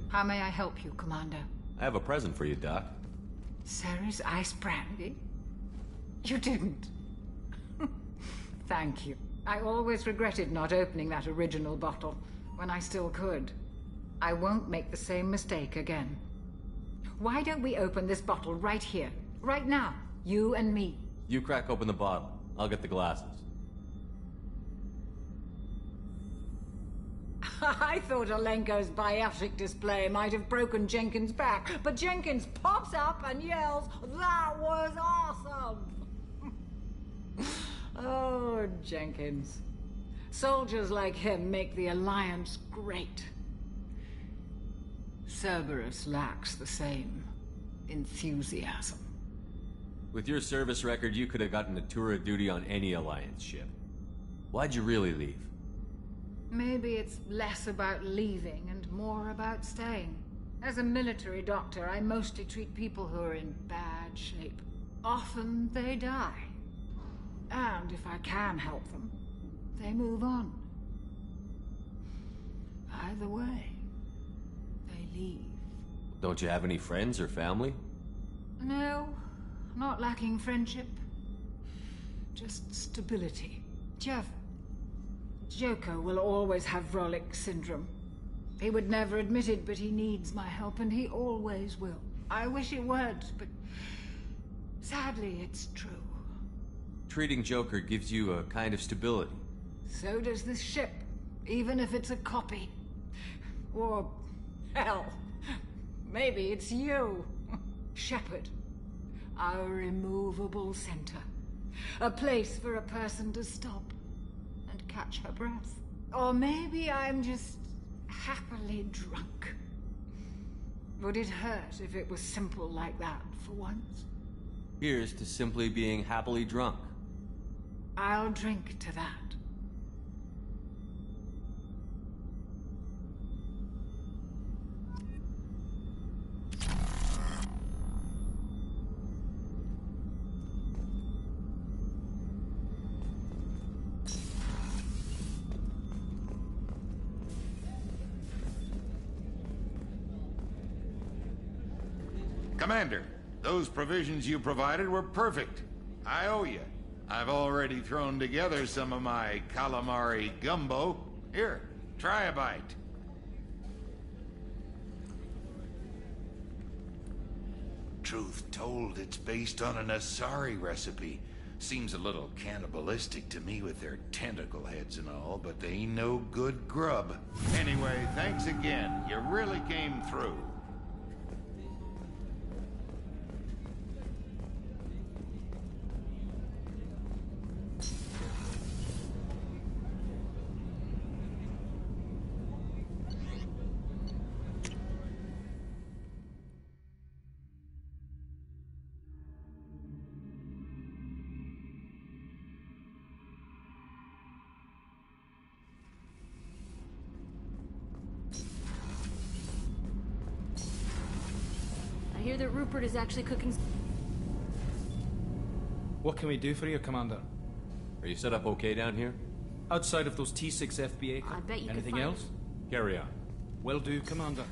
How may I help you, Commander? I have a present for you, Doc. Ceres Ice Brandy? You didn't. Thank you. I always regretted not opening that original bottle when I still could. I won't make the same mistake again. Why don't we open this bottle right here, right now, you and me? You crack open the bottle. I'll get the glasses. I thought Alenko's biotic display might have broken Jenkins' back, but Jenkins pops up and yells, "That was awesome!" Oh, Jenkins. Soldiers like him make the Alliance great. Cerberus lacks the same enthusiasm. With your service record, you could have gotten a tour of duty on any Alliance ship. Why'd you really leave? Maybe it's less about leaving and more about staying. As a military doctor, I mostly treat people who are in bad shape. Often they die. And if I can help them, they move on. Either way, they leave. Don't you have any friends or family? No, not lacking friendship. Just stability. Jeff, Joko will always have Vrolic syndrome. He would never admit it, but he needs my help, and he always will. I wish it weren't, but sadly it's true. Treating Joker gives you a kind of stability. So does this ship, even if it's a copy. Or, hell, maybe it's you. Shepard. Our immovable center. A place for a person to stop and catch her breath. Or maybe I'm just happily drunk. Would it hurt if it was simple like that for once? Here's to simply being happily drunk. I'll drink to that. Commander, those provisions you provided were perfect. I owe you. I've already thrown together some of my calamari gumbo. Here, try a bite. Truth told, it's based on an Asari recipe. Seems a little cannibalistic to me with their tentacle heads and all, but they ain't no good grub. Anyway, thanks again. You really came through. I hear that Rupert is actually cooking. What can we do for you, Commander? Are you set up okay down here? Outside of those T6 FBA... I bet you Anything could find else? Carry on. Will do, Commander.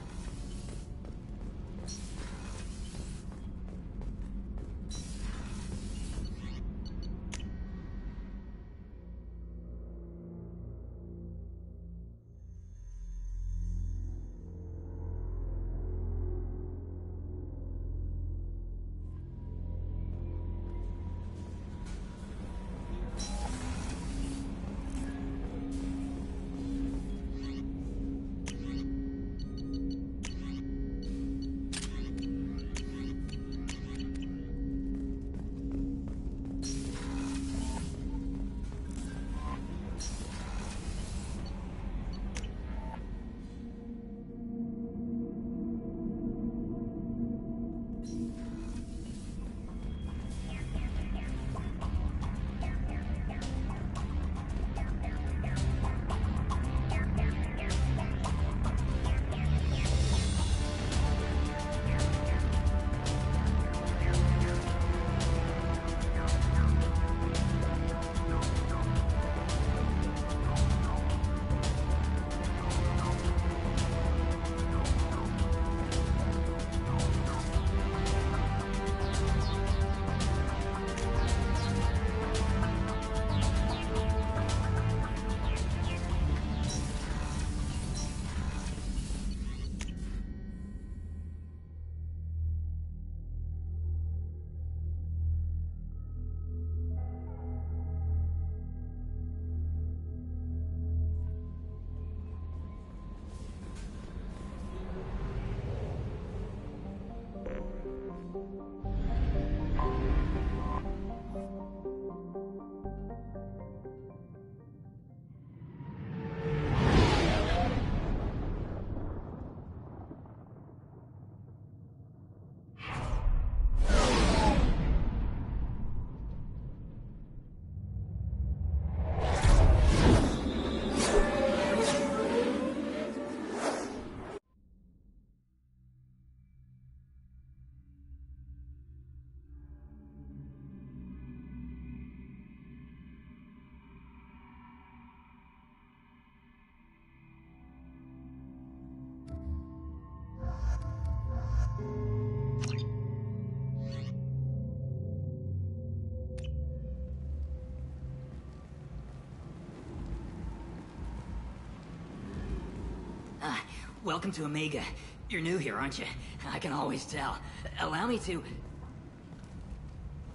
welcome to Omega. You're new here, aren't you? I can always tell. Allow me to...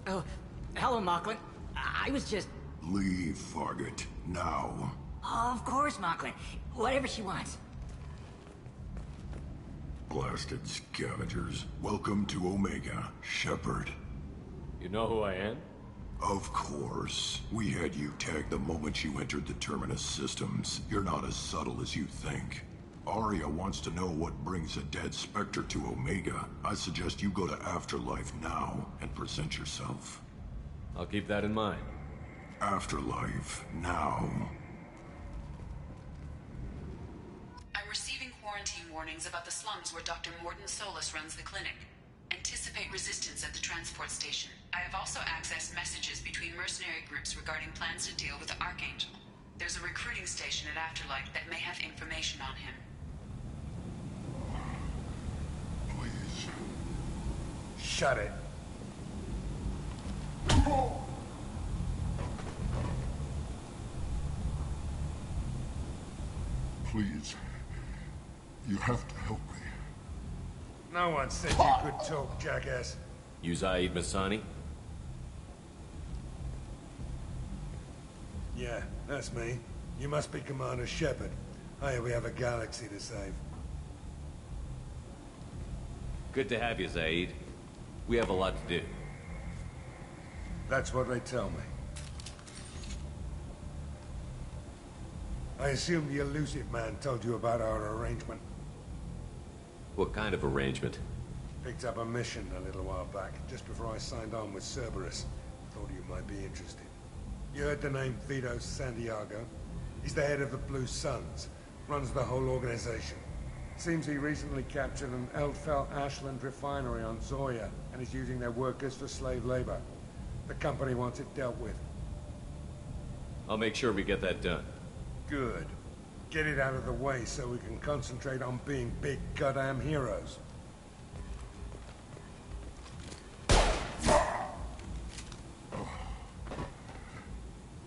Oh, hello, Mocklin. I was just... Leave, Fargate. Now. Oh, of course, Mocklin. Whatever she wants. Blasted scavengers. Welcome to Omega, Shepard. You know who I am? Of course. We had you tagged the moment you entered the Terminus systems. You're not as subtle as you think. Aria wants to know what brings a dead Spectre to Omega. I suggest you go to Afterlife now and present yourself. I'll keep that in mind. Afterlife now. I'm receiving quarantine warnings about the slums where Dr. Mordin Solus runs the clinic. Anticipate resistance at the transport station. I have also accessed messages between mercenary groups regarding plans to deal with the Archangel. There's a recruiting station at Afterlife that may have information on him. Please. Shut it. Please. You have to help me. No one said you could talk, jackass. You Zaid Masani? Yeah, that's me. You must be Commander Shepard. Hey, we have a galaxy to save. Good to have you, Zaid. We have a lot to do. That's what they tell me. I assume the Elusive Man told you about our arrangement. What kind of arrangement? Picked up a mission a little while back, just before I signed on with Cerberus. Thought you might be interested. You heard the name Vito Santiago? He's the head of the Blue Suns. Runs the whole organization. Seems he recently captured an Eldfell Ashland refinery on Zoya, and is using their workers for slave labor. The company wants it dealt with. I'll make sure we get that done. Good. Get it out of the way so we can concentrate on being big goddamn heroes.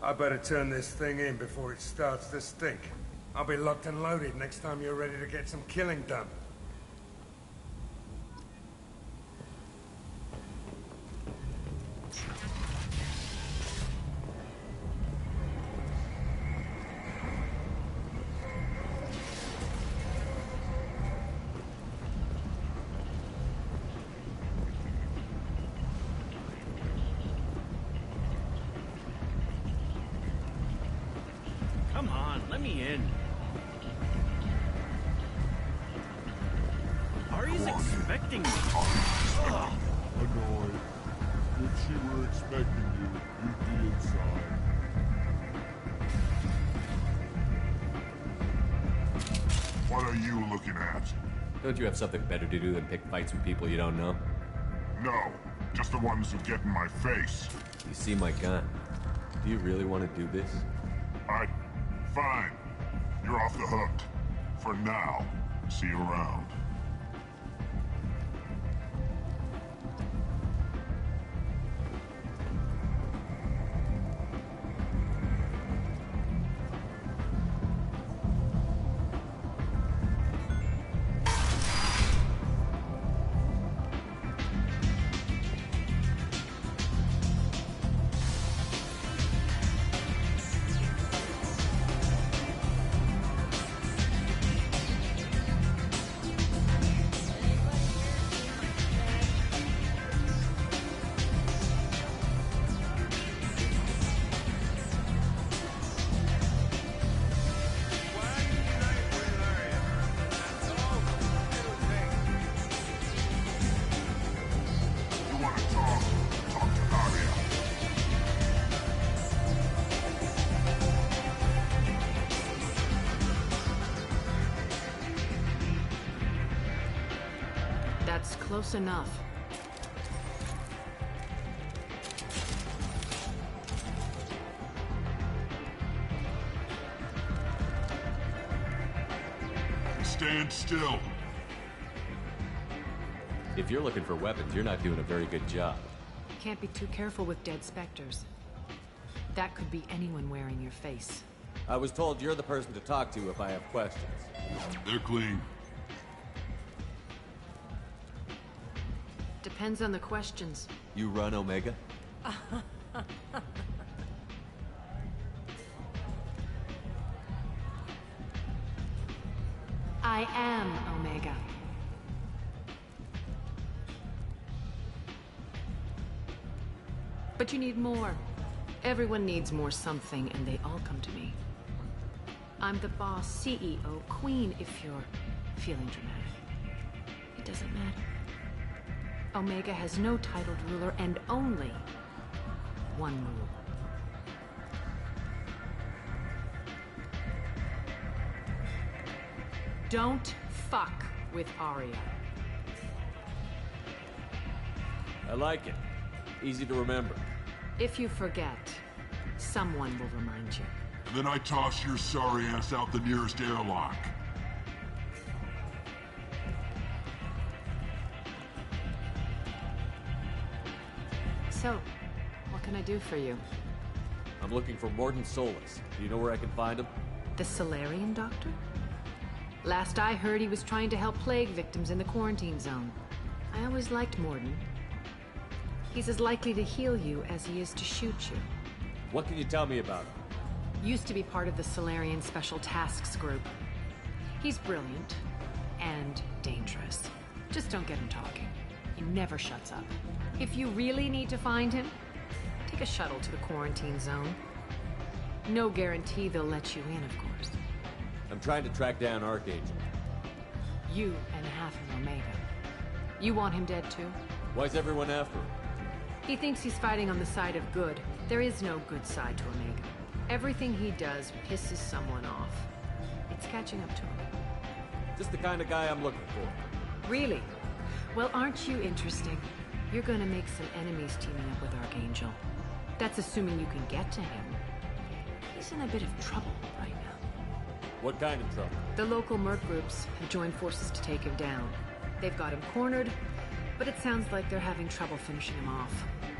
I better turn this thing in before it starts to stink. I'll be locked and loaded next time you're ready to get some killing done. Come on, let me in. Ari's expecting me. Annoyed. If she were expecting you, you'd be inside. What are you looking at? Don't you have something better to do than pick fights with people you don't know? No, just the ones who get in my face. You see my gun. Do you really want to do this? Fine. You're off the hook. For now. See you around. You want to talk? Talk to Aria. That's close enough. Stand still. If you're looking for weapons, you're not doing a very good job. Can't be too careful with dead specters. That could be anyone wearing your face. I was told you're the person to talk to if I have questions. They're clean. Depends on the questions. You run Omega? I am Omega. But you need more. Everyone needs more something, and they all come to me. I'm the boss, CEO, queen, if you're feeling dramatic. It doesn't matter. Omega has no titled ruler and only one rule. Don't fuck with Arya. I like it. Easy to remember. If you forget, someone will remind you. Then I toss your sorry ass out the nearest airlock. So, what can I do for you? I'm looking for Mordin Solus. Do you know where I can find him? The Salarian doctor? Last I heard, he was trying to help plague victims in the quarantine zone. I always liked Mordin. He's as likely to heal you as he is to shoot you. What can you tell me about him? Used to be part of the Salarian Special Tasks Group. He's brilliant and dangerous. Just don't get him talking. He never shuts up. If you really need to find him, take a shuttle to the quarantine zone. No guarantee they'll let you in, of course. I'm trying to track down Archangel. You and half of Omega. You want him dead too? Why's everyone after him? He thinks he's fighting on the side of good. There is no good side to Omega. Everything he does pisses someone off. It's catching up to him. Just the kind of guy I'm looking for. Really? Well, aren't you interesting? You're gonna make some enemies teaming up with Archangel. That's assuming you can get to him. He's in a bit of trouble right now. What kind of trouble? The local merc groups have joined forces to take him down. They've got him cornered, but it sounds like they're having trouble finishing him off.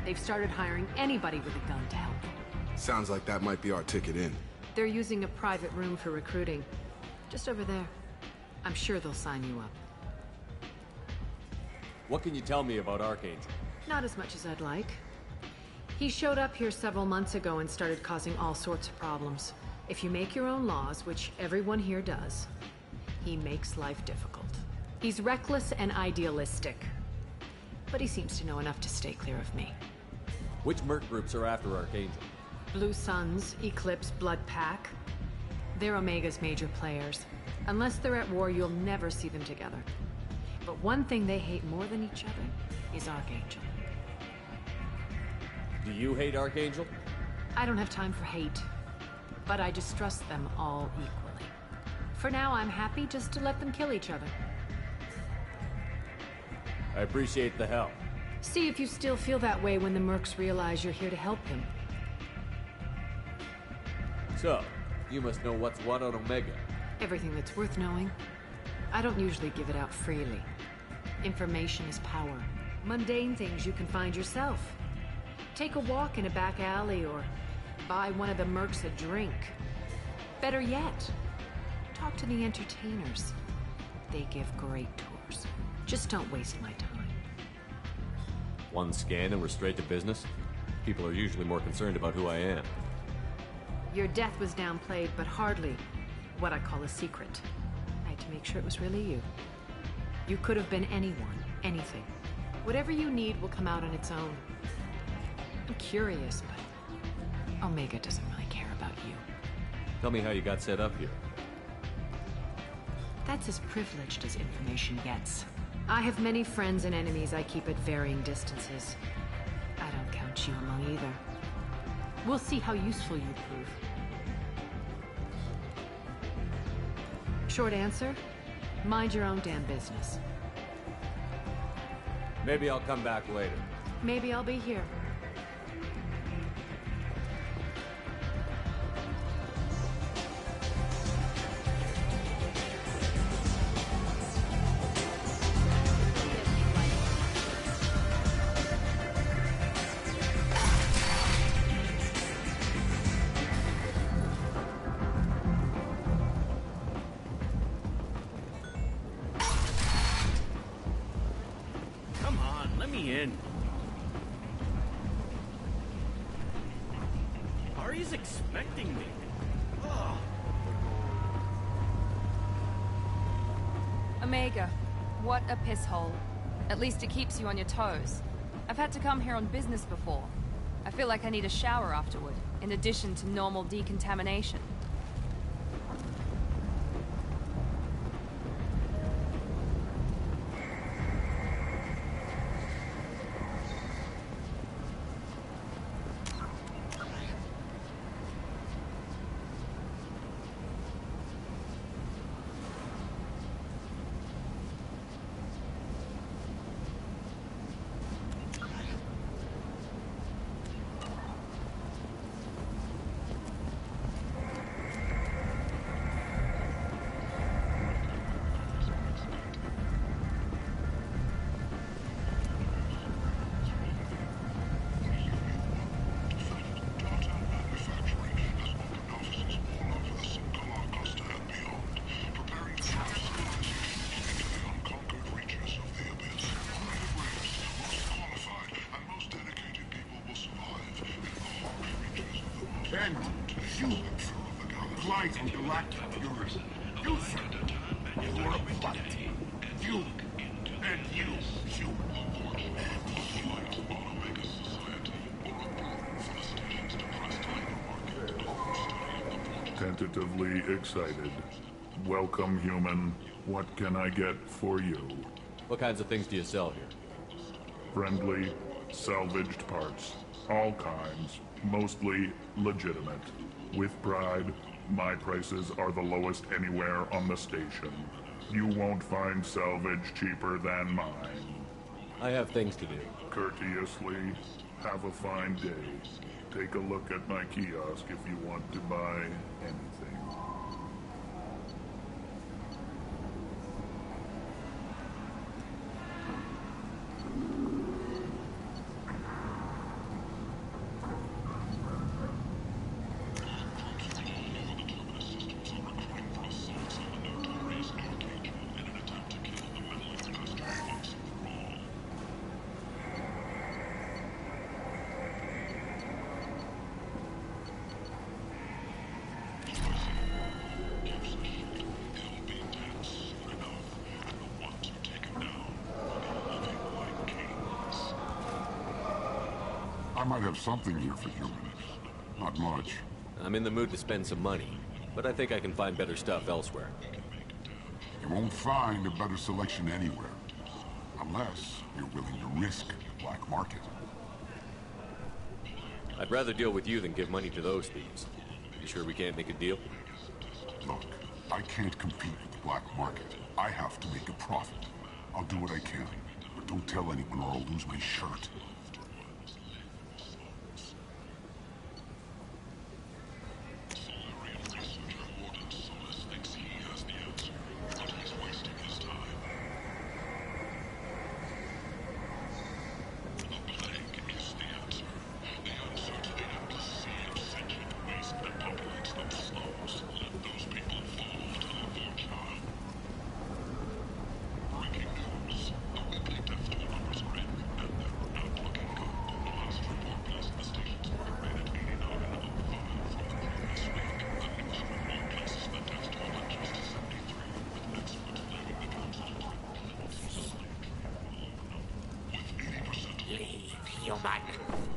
They've started hiring anybody with a gun to help them. Sounds like that might be our ticket in. They're using a private room for recruiting. Just over there. I'm sure they'll sign you up. What can you tell me about Archangel? Not as much as I'd like. He showed up here several months ago and started causing all sorts of problems. If you make your own laws, which everyone here does, he makes life difficult. He's reckless and idealistic. But he seems to know enough to stay clear of me. Which merc groups are after Archangel? Blue Suns, Eclipse, Blood Pack. They're Omega's major players. Unless they're at war, you'll never see them together. But one thing they hate more than each other is Archangel. Do you hate Archangel? I don't have time for hate. But I distrust them all equally. For now, I'm happy just to let them kill each other. I appreciate the help. See if you still feel that way when the mercs realize you're here to help him. So, you must know what's what on Omega. Everything that's worth knowing. I don't usually give it out freely. Information is power. Mundane things you can find yourself. Take a walk in a back alley or buy one of the mercs a drink. Better yet, talk to the entertainers. They give great tours. Just don't waste my time. One scan and we're straight to business? People are usually more concerned about who I am. Your death was downplayed, but hardly what I call a secret. I had to make sure it was really you. You could have been anyone, anything. Whatever you need will come out on its own. I'm curious, but Omega doesn't really care about you. Tell me how you got set up here. That's as privileged as information gets. I have many friends and enemies I keep at varying distances. I don't count you among either. We'll see how useful you prove. Short answer, mind your own damn business. Maybe I'll come back later. Maybe I'll be here. Come on, let me me in. Ari's expecting me. Ugh. Omega, what a piss hole. At least it keeps you on your toes. I've had to come here on business before. I feel like I need a shower afterward, in addition to normal decontamination. And you, Light and Galactic Fury, you, sir, you're a fight. You, and you. Tentatively excited. Welcome, human. What can I get for you? What kinds of things do you sell here? Friendly, salvaged parts. All kinds. Mostly legitimate. With pride, my prices are the lowest anywhere on the station. You won't find salvage cheaper than mine. I have things to do. Courteously, have a fine day. Take a look at my kiosk if you want to buy anything. I might have something here for human. Not much. I'm in the mood to spend some money, but I think I can find better stuff elsewhere. You won't find a better selection anywhere. Unless you're willing to risk the black market. I'd rather deal with you than give money to those thieves. You sure we can't make a deal? Look, I can't compete with the black market. I have to make a profit. I'll do what I can, but don't tell anyone or I'll lose my shirt. Human,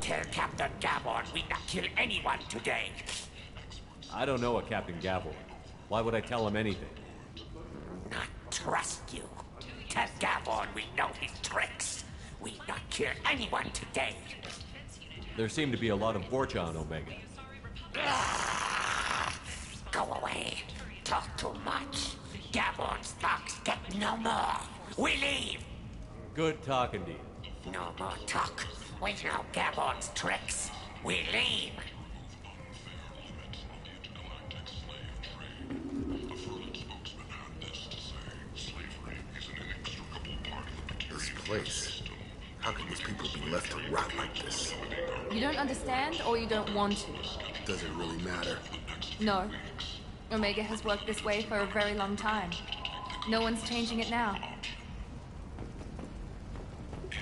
tell Captain Gavon we not kill anyone today. I don't know a Captain Gavon. Why would I tell him anything? Not trust you. Tell Gavon we know his tricks. We not kill anyone today. There seem to be a lot of Vorcha on Omega. Go away. Talk too much. Gavon's thugs get no more. We leave. Good talking to you. No more talk. We know Gavon's tricks. We leave. This place. How can these people be left to rot like this? You don't understand, or you don't want to? Does it really matter? No. Omega has worked this way for a very long time. No one's changing it now.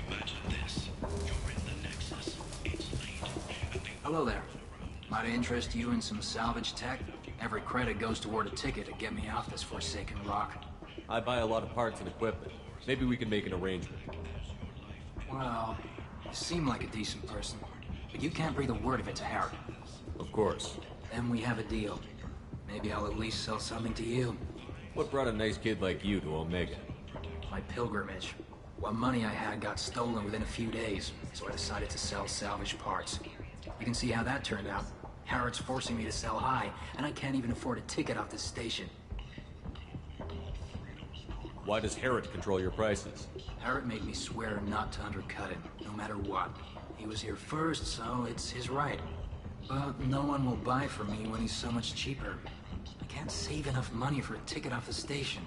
Imagine this. Hello there. Might I interest you in some salvage tech? Every credit goes toward a ticket to get me off this forsaken rock. I buy a lot of parts and equipment. Maybe we can make an arrangement. Well, you seem like a decent person, but you can't breathe a word of it to Harry. Of course. Then we have a deal. Maybe I'll at least sell something to you. What brought a nice kid like you to Omega? My pilgrimage. What money I had got stolen within a few days, so I decided to sell salvage parts. You can see how that turned out. Harrod's forcing me to sell high, and I can't even afford a ticket off this station. Why does Harrod control your prices? Harrod made me swear not to undercut him, no matter what. He was here first, so it's his right. But no one will buy from me when he's so much cheaper. I can't save enough money for a ticket off the station.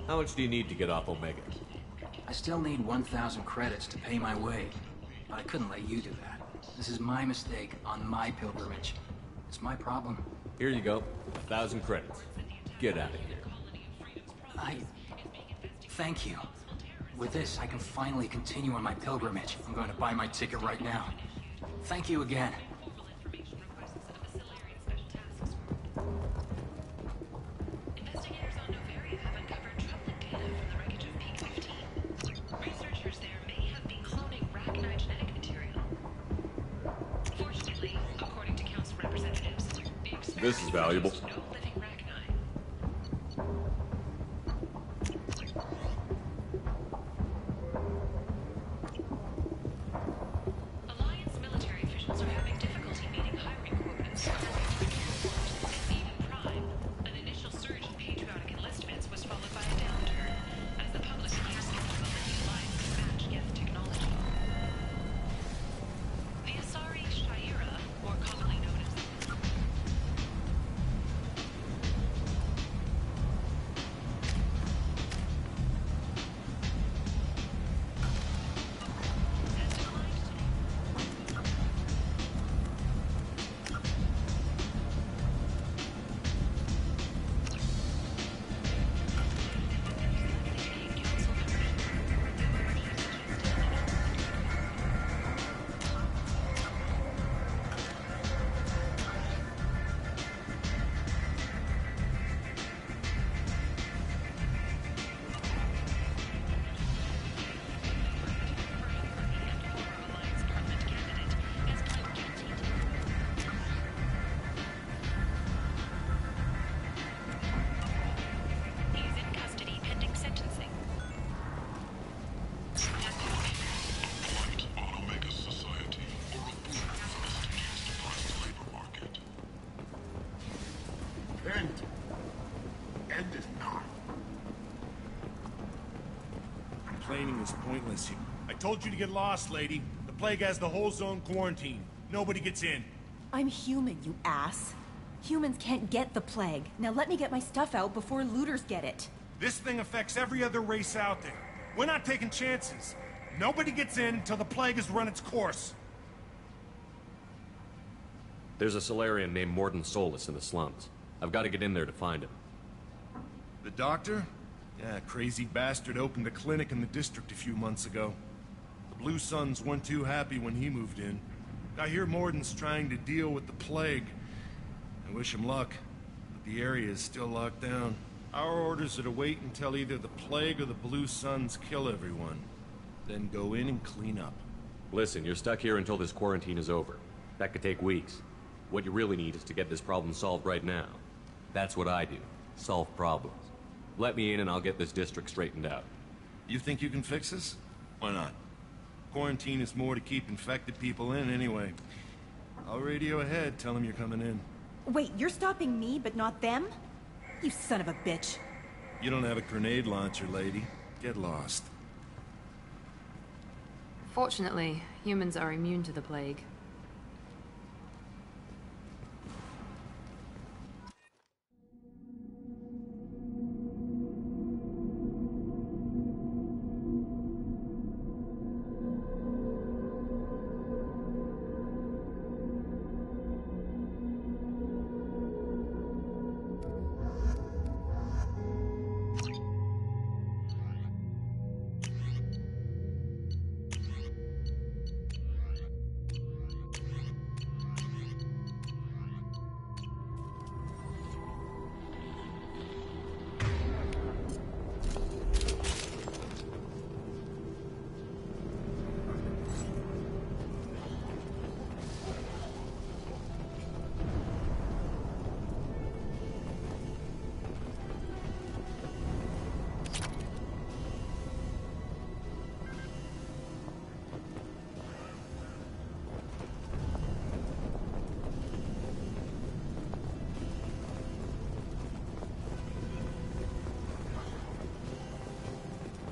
How much do you need to get off Omega? I still need 1,000 credits to pay my way. But I couldn't let you do that. This is my mistake on my pilgrimage. It's my problem. Here you go. 1,000 credits. Get out of here. Thank you. With this, I can finally continue on my pilgrimage. I'm going to buy my ticket right now. Thank you again. Investigators on Noveria have uncovered troubling data from the wreckage of Peak-15. Researchers there may have been cloning Rachni genetic material. Fortunately, according to Council representatives, the experiment This is valuable. produced no living Rachni. Alliance military officials are having difficulty meeting hiring quotas. Even Prime, an initial surge in patriotic enlistments was followed by a downturn, as the public became skeptical that the Alliance could match Geth technology. The Asari Shaira, more commonly known as he's in custody pending sentencing. On Omega Society, or a boom from estimates to private labor market. End is not. Complaining is pointless here. I told you to get lost, lady. The plague has the whole zone quarantined. Nobody gets in. I'm human, you ass. Humans can't get the plague. Now let me get my stuff out before looters get it. This thing affects every other race out there. We're not taking chances. Nobody gets in until the plague has run its course. There's a Solarian named Morden Solus in the slums. I've got to get in there to find him. The doctor? Yeah, crazy bastard opened a clinic in the district a few months ago. The Blue Suns weren't too happy when he moved in. I hear Morden's trying to deal with the plague. I wish him luck, but the area is still locked down. Our orders are to wait until either the plague or the Blue Suns kill everyone. Then go in and clean up. Listen, you're stuck here until this quarantine is over. That could take weeks. What you really need is to get this problem solved right now. That's what I do. Solve problems. Let me in and I'll get this district straightened out. You think you can fix this? Why not? Quarantine is more to keep infected people in anyway. I'll radio ahead, tell them you're coming in. Wait, you're stopping me, but not them? You son of a bitch. You don't have a grenade launcher, lady. Get lost. Fortunately, humans are immune to the plague.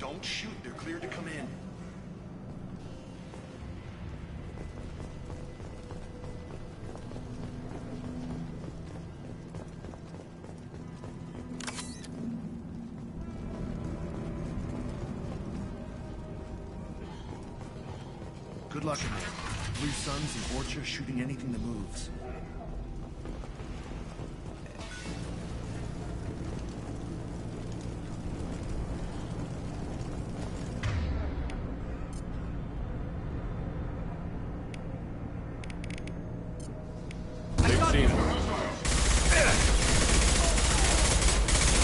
Don't shoot. They're cleared to come in. Good luck in there. Blue Suns and Orcha shooting anything that moves.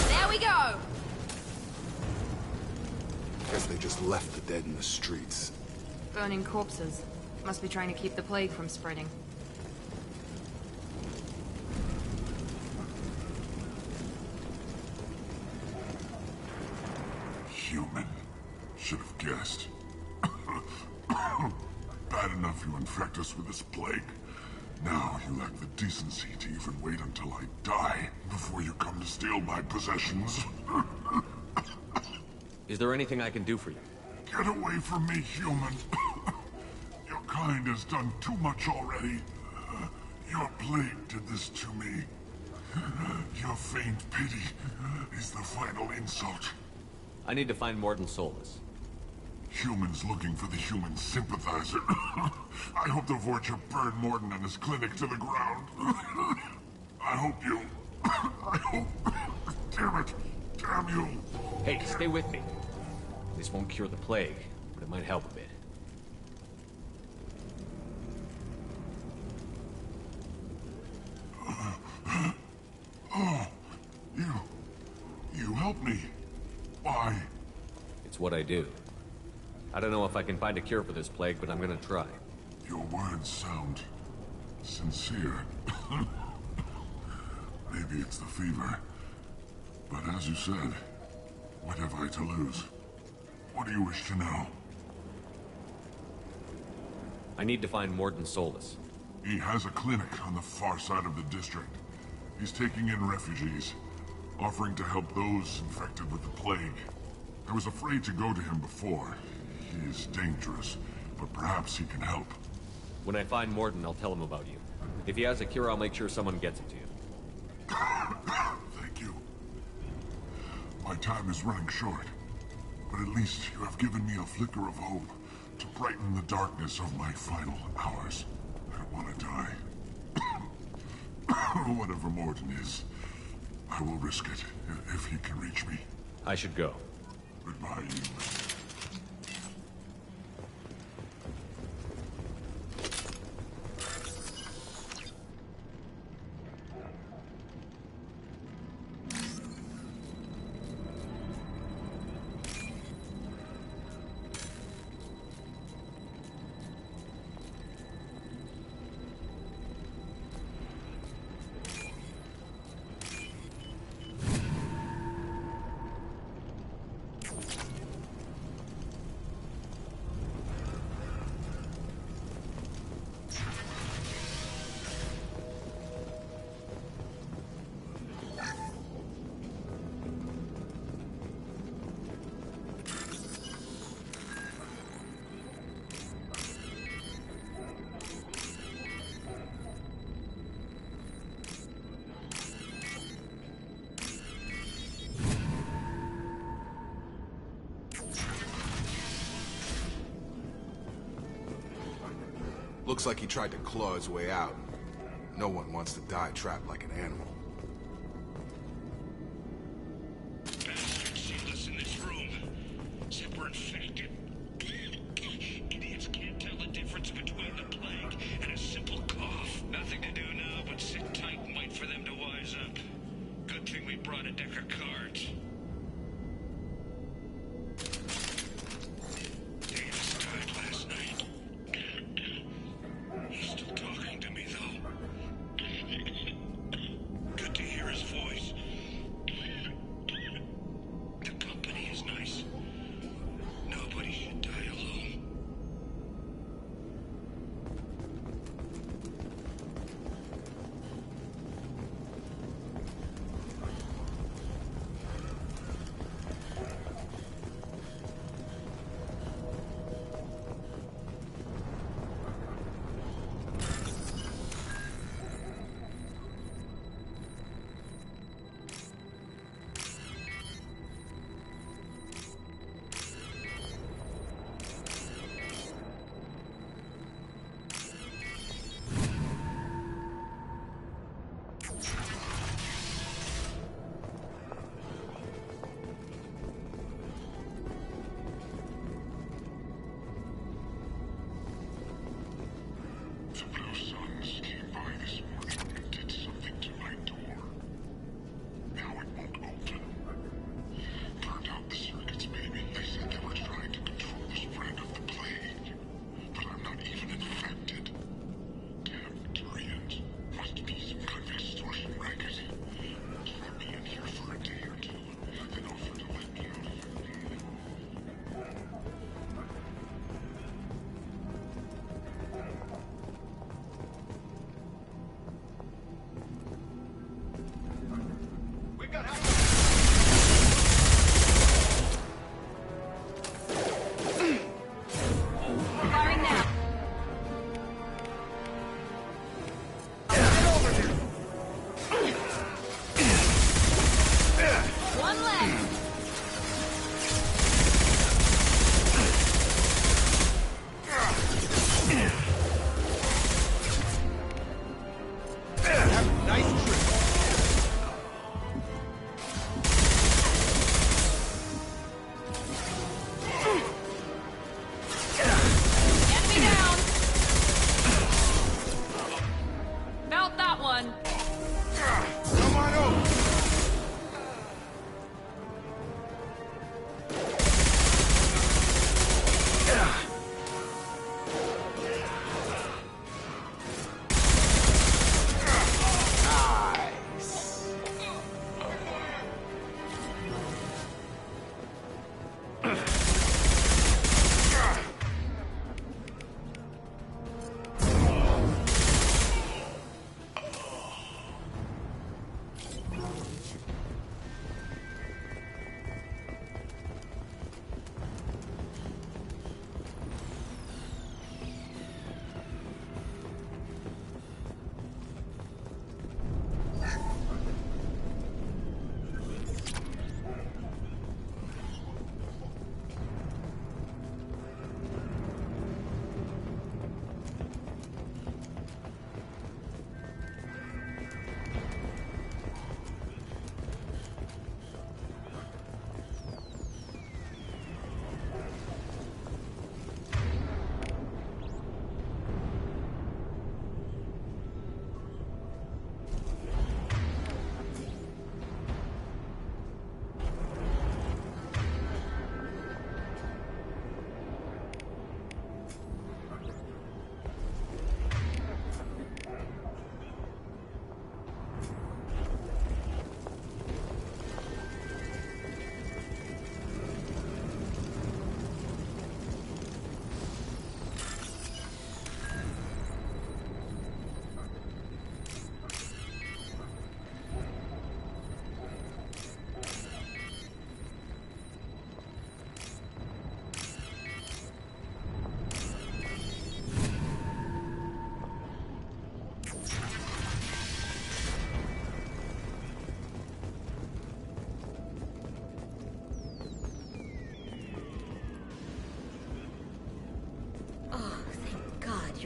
There we go! Guess they just left the dead in the streets. Burning corpses. Must be trying to keep the plague from spreading. Human. Should have guessed. Bad enough you infect us with this plague. Now you lack the decency to even wait until I die before you come to steal my possessions. Is there anything I can do for you? Get away from me, human. Your kind has done too much already. Your plague did this to me. Your feigned pity is the final insult. I need to find Mordin Solus. Humans looking for the human sympathizer. I hope the Vorcha burn Mordin and his clinic to the ground. I hope you... I hope... Damn it. Damn you. Hey, stay with me. This won't cure the plague, but it might help a bit. Oh, you helped me. Why? It's what I do. I don't know if I can find a cure for this plague, but I'm gonna try. Your words sound sincere. Maybe it's the fever. But as you said, what have I to lose? What do you wish to know? I need to find Mordin Solus. He has a clinic on the far side of the district. He's taking in refugees, offering to help those infected with the plague. I was afraid to go to him before. He is dangerous, but perhaps he can help. When I find Mordin, I'll tell him about you. If he has a cure, I'll make sure someone gets it to you. Thank you. My time is running short, but at least you have given me a flicker of hope to brighten the darkness of my final hours. I don't want to die. Whatever Mordin is, I will risk it if he can reach me. I should go. Goodbye, you. Looks like he tried to claw his way out. No one wants to die trapped like an animal. Bastards sealed us in this room. Said we're infected. Idiots can't tell the difference between the plague and a simple cough. Nothing to do now but sit tight and wait for them to wise up. Good thing we brought a deck of cards. Davis died last night. He's still talking to me, though. Good to hear his voice. The company is nice. Nobody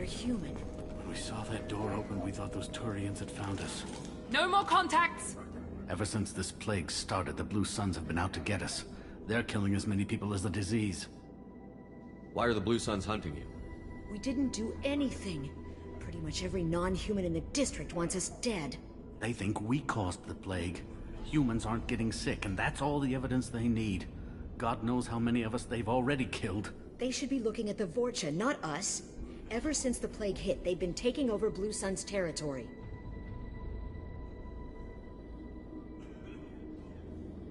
you're human. When we saw that door open, we thought those Turians had found us. No more contacts! Ever since this plague started, the Blue Suns have been out to get us. They're killing as many people as the disease. Why are the Blue Suns hunting you? We didn't do anything. Pretty much every non-human in the district wants us dead. They think we caused the plague. Humans aren't getting sick, and that's all the evidence they need. God knows how many of us they've already killed. They should be looking at the Vorcha, not us. Ever since the plague hit, they've been taking over Blue Sun's territory.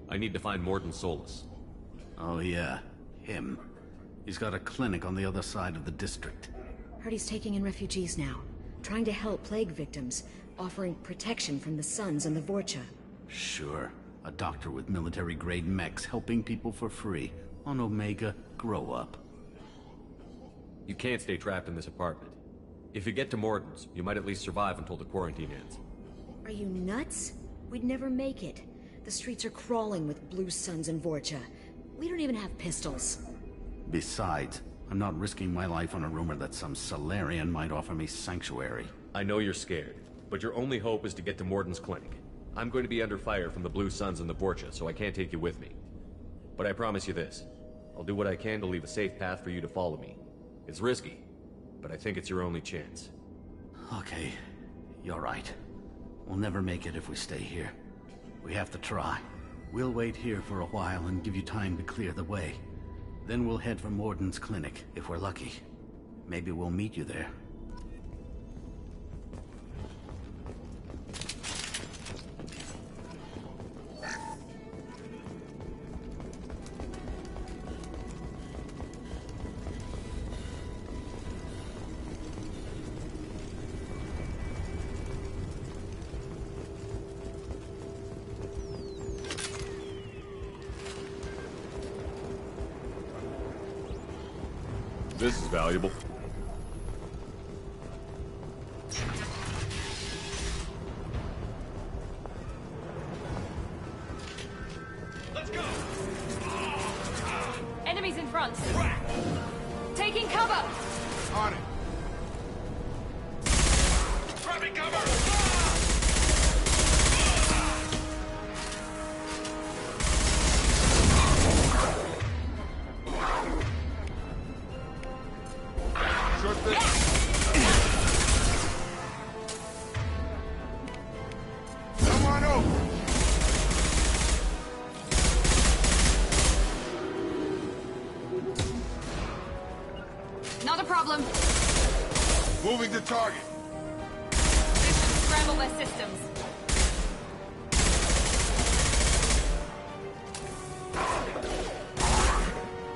I need to find Mordin Solus. Oh yeah, him. He's got a clinic on the other side of the district. Heard he's taking in refugees now, trying to help plague victims, offering protection from the Suns and the Vorcha. Sure. A doctor with military-grade mechs helping people for free. On Omega, grow up. You can't stay trapped in this apartment. If you get to Mordin's, you might at least survive until the quarantine ends. Are you nuts? We'd never make it. The streets are crawling with Blue Suns and Vorcha. We don't even have pistols. Besides, I'm not risking my life on a rumor that some Salarian might offer me sanctuary. I know you're scared, but your only hope is to get to Mordin's clinic. I'm going to be under fire from the Blue Suns and the Vorcha, so I can't take you with me. But I promise you this. I'll do what I can to leave a safe path for you to follow me. It's risky, but I think it's your only chance. Okay, you're right. We'll never make it if we stay here. We have to try. We'll wait here for a while and give you time to clear the way. Then we'll head for Mordin's clinic, if we're lucky. Maybe we'll meet you there. This is valuable. Let's go! Enemies in front. Taking cover! On it! Grabbing cover! Come on over. Not a problem. Moving to target. This should scramble their systems.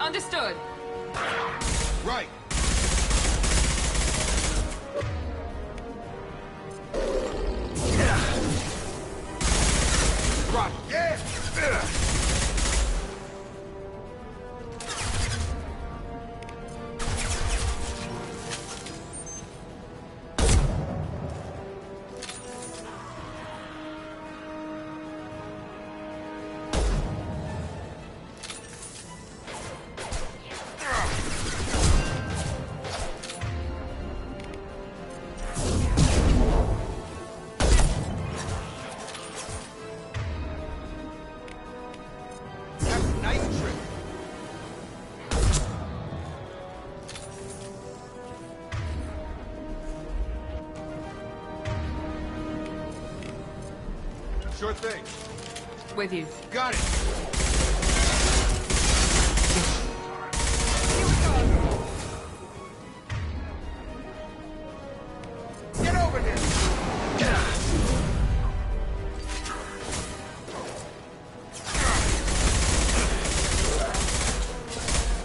Understood. Right. Right. Yeah. Sure thing. With you. Got it. Get over here.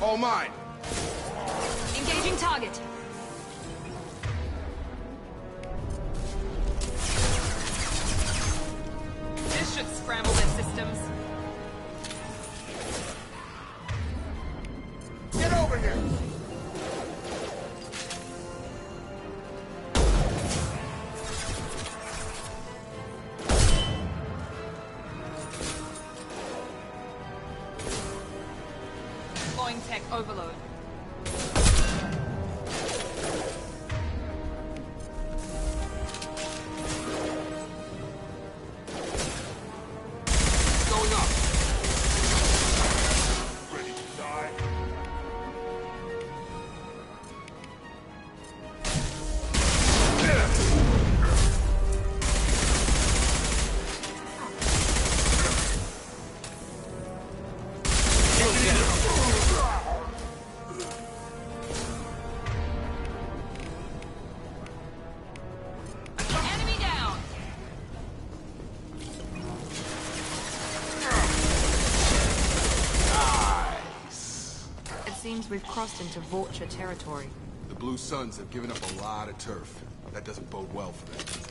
All mine. Engaging target. This should scramble their systems. Get over here. Deploying tech overload. seems we've crossed into Vorcha territory. The Blue Suns have given up a lot of turf. That doesn't bode well for them.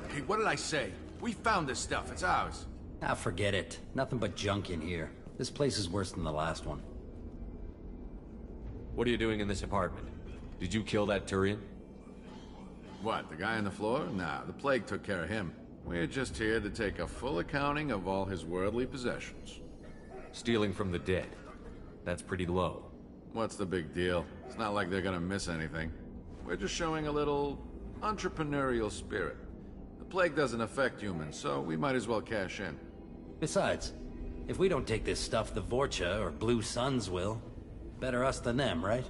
Hey, what did I say? We found this stuff. It's ours. Ah, forget it. Nothing but junk in here. This place is worse than the last one. What are you doing in this apartment? Did you kill that Turian? What, the guy on the floor? Nah, the plague took care of him. We're just here to take a full accounting of all his worldly possessions. Stealing from the dead. That's pretty low. What's the big deal? It's not like they're gonna miss anything. We're just showing a little entrepreneurial spirit. The plague doesn't affect humans, so we might as well cash in. Besides, if we don't take this stuff, the Vorcha or Blue Suns will. Better us than them, right?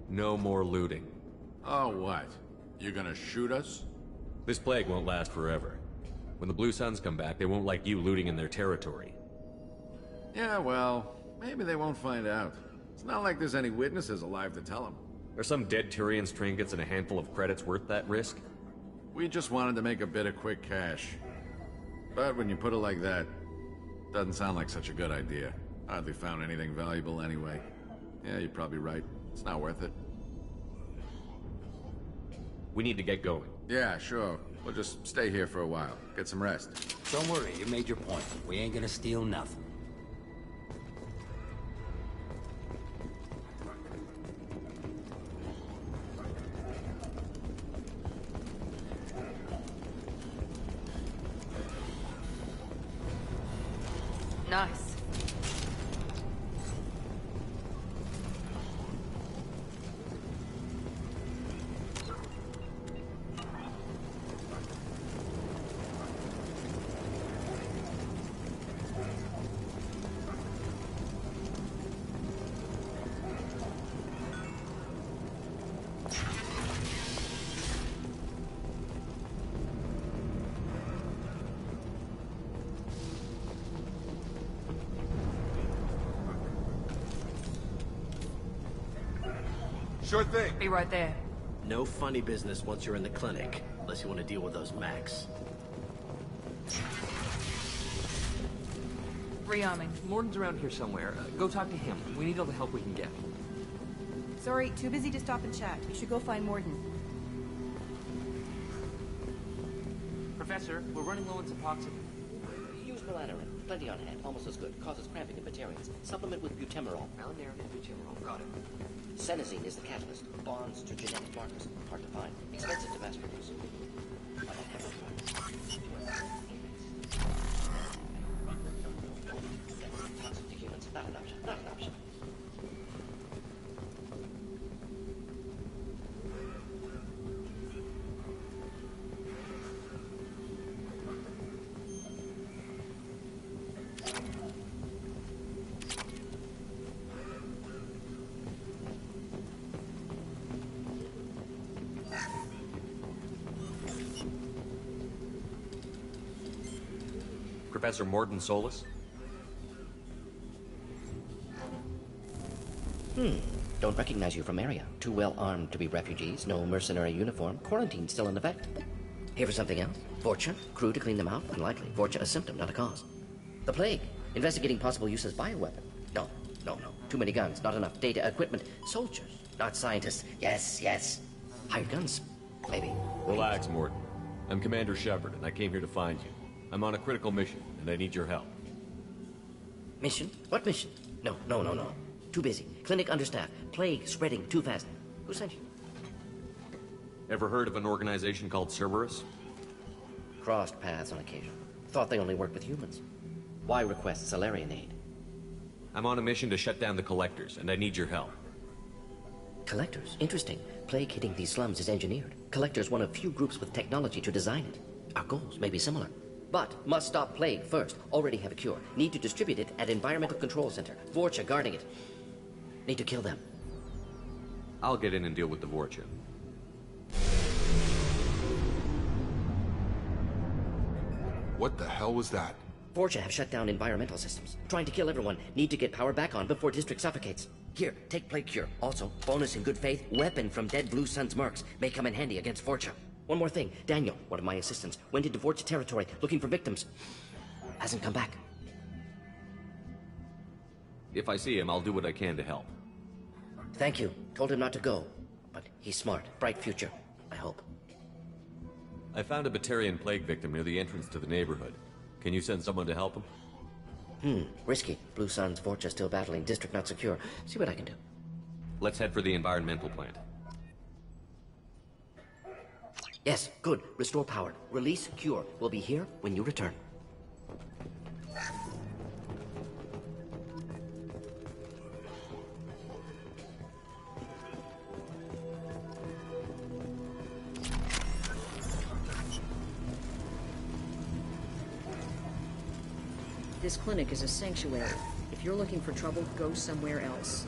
No more looting. Oh, what? You gonna shoot us? This plague won't last forever. When the Blue Suns come back, they won't like you looting in their territory. Yeah, well, maybe they won't find out. It's not like there's any witnesses alive to tell them. Are some dead Turian's trinkets and a handful of credits worth that risk? We just wanted to make a bit of quick cash. But when you put it like that, doesn't sound like such a good idea. Hardly found anything valuable anyway. Yeah, you're probably right. It's not worth it. We need to get going. Yeah, sure. We'll just stay here for a while. Get some rest. Don't worry, you made your point. We ain't gonna steal nothing. Nice. Sure thing. Be right there. No funny business once you're in the clinic, unless you want to deal with those Macs. Rearming. Morden's around here somewhere. Go talk to him. We need all the help we can get. Sorry, too busy to stop and chat. You should go find Morden. Professor, we're running low on Suboxone. Use Melanorin. Plenty on hand. Almost as good. Causes cramping in Batarians. Supplement with butemerol. Melanorin and butemerol. Got it. Senesine is the catalyst. Bonds to genetic markers. Hard to find. Expensive to mass produce. I don't have a toxic to humans. Not an option. Not an option. Professor Morden Solis? Don't recognize you from area. Too well armed to be refugees. No mercenary uniform. Quarantine still in effect. Here for something else? Vorcha? Crew to clean them out? Unlikely. Vorcha a symptom, not a cause. The plague. Investigating possible use as bioweapon. No. Too many guns. Not enough data, equipment. Soldiers. Not scientists. Yes. Hired guns. Maybe. Relax, Morden. I'm Commander Shepard, and I came here to find you. I'm on a critical mission, and I need your help. Mission? What mission? No. Too busy. Clinic understaffed. Plague spreading too fast. Who sent you? Ever heard of an organization called Cerberus? Crossed paths on occasion. Thought they only worked with humans. Why request Salarian aid? I'm on a mission to shut down the Collectors, and I need your help. Collectors? Interesting. Plague hitting these slums is engineered. Collectors one of few groups with technology to design it. Our goals may be similar. But must stop plague first. Already have a cure. Need to distribute it at Environmental Control Center. Vorcha guarding it. Need to kill them. I'll get in and deal with the Vorcha. What the hell was that? Vorcha have shut down environmental systems. Trying to kill everyone. Need to get power back on before District suffocates. Here, take Plague Cure. Also, bonus in good faith, weapon from dead Blue Sun's mercs. May come in handy against Vorcha. One more thing. Daniel, one of my assistants, went into Vorcha territory looking for victims. Hasn't come back. If I see him, I'll do what I can to help. Thank you. Told him not to go. But he's smart. Bright future. I hope. I found a Batarian plague victim near the entrance to the neighborhood. Can you send someone to help him? Risky. Blue Sun's Vorcha still battling. District not secure. See what I can do. Let's head for the environmental plant. Yes, good. Restore power. Release Cure. We'll be here when you return. This clinic is a sanctuary. If you're looking for trouble, go somewhere else.